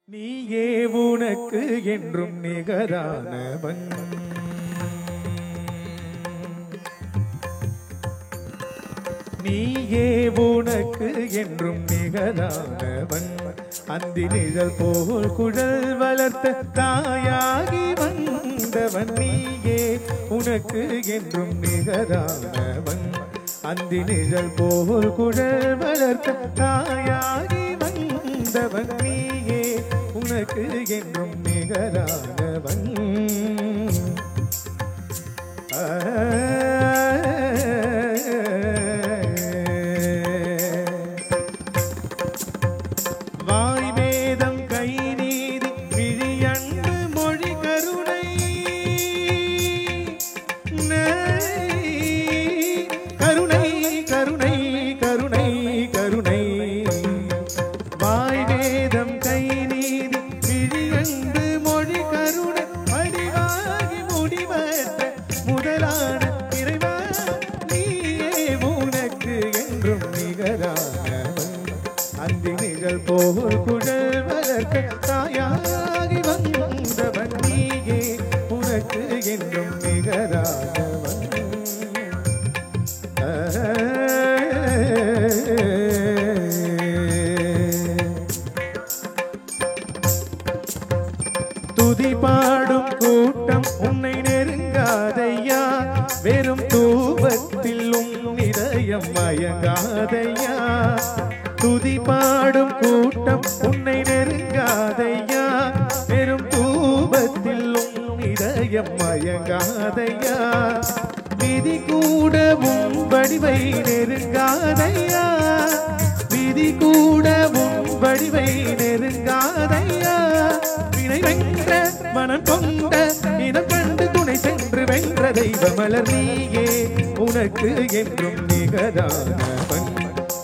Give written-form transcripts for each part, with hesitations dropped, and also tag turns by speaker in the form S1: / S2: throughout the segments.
S1: நீயே உனக்கு என்றும் நிகரானவன், நீயே உனக்கு என்றும் நிகரானவன். அந்தி நிழல் போல் குழல் வளர்த்த தாயாகி வந்தவன், நீயே உனக்கு என்றும் நிகரானவன். அந்தி நிழல் போல் குழல் வளர்த்த தாயாகி வந்தவன், நீயே உனக்கு என்றும் நிகரானவன். வாய் வேதம் கை நீதி விழியன்பு மொழி கருணை, கருணை கருணை கருணை கருணை. வாய் வேதம் கை நீதி விழியன்பு மொழி கருணை, வடிவாகி முடிவற்ற முதலான இறைவா, நீயே உனக்கு என்றும் நிகரானவன். அந்தி நிழல் போல் குழல் வளர்க்க தாயாகி வந்தவன், நீயே உனக்கு என்றும் நிகரானவன். துதி பாடும் கூட்டம் உன்னை நெருங்காதையா, வெறும் தூபத்தில் உன் இதயம் மயங்காதையா. துதி பாடும் கூட்டம் உன்னை நெருங்காதையா, வெறும் தூபத்தில் உன் இதயம் மயங்காதையா. விதி கூட உன் வடிவை நெருங்காதையா, விதி கூட உன் வடிவை நெருங்காதையா. வினை வென்ற மனம் கொண்ட இனம் கண்டு துணை சென்று வென்ற தெய்வ மலர், நீயே உனக்கு என்றும் நிகரானவன்.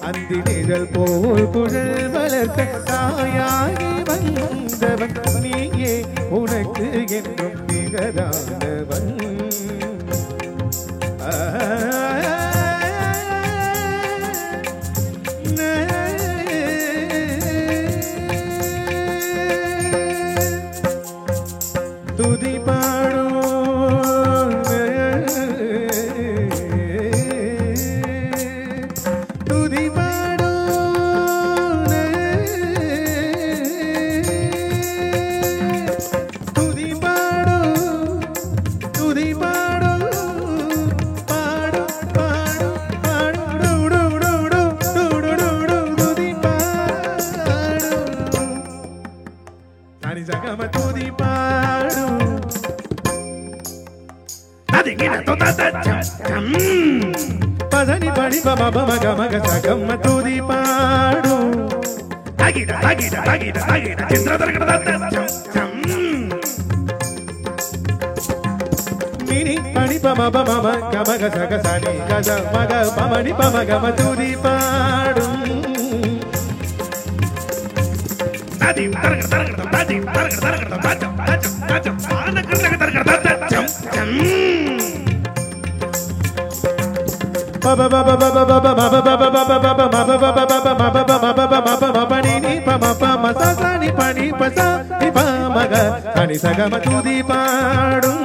S1: அந்தி நிழல் போல் குழல் வளர்க்க தாயாகி வந்தவன், நீயே உனக்கு என்றும் நிகரானவன். துதி பாடும் துதி பாடும் துதி பாடும் துதி பாடும் பாடும் பாடும் பாடும் துதி பாடும் தனி சகம துதி பாடும் பதனி படி பம பம கம சகம துதி பாடும் மினி பணி பம பம கம சக சனி கச மக பமணி பம கம துதி பாடும். சகம துதி பாடும்.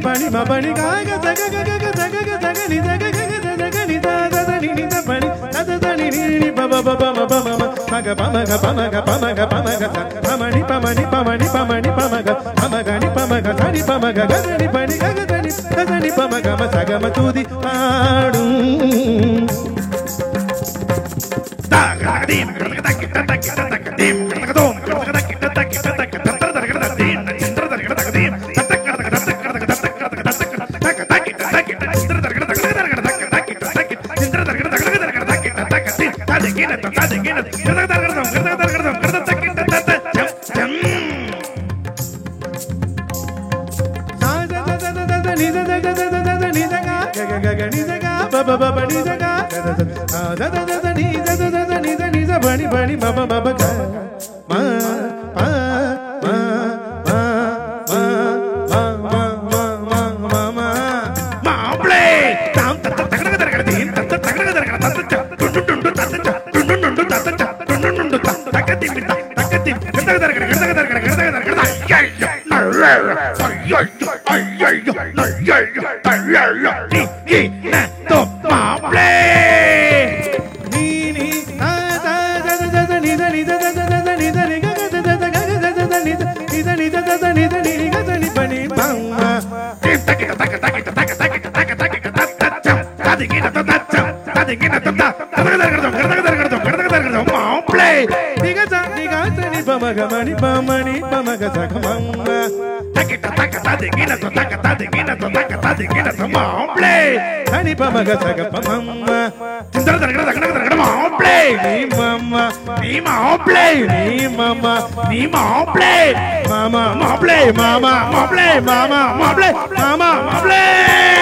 S1: பணி மணி காக சக கக சக சக நி சக கக சக நி சக நி நி பணி தத நி நி பப பப மப மம மக பமக பமக பமக பமக பமணி பமணி பமணி பமணி பமக பமக நி பமக சனி பமக கக நி பணி கக தனி தத நி பமக ம சகம துதி பாடும். தாகதீம் கக தக்க தக்க தக்க தீம் கக தோம் கக தக்க தக்க தக்க தக்க bani bani baba baba ga ma pa ma ma ma ma ma ma ma ma maple tam ta ta ta ta ta ta din ta ta ta ta ta ta ta tundu tundu ta ta tundu tundu ta ta tundu tundu ta ta ka din ta ka din ta ta ta mama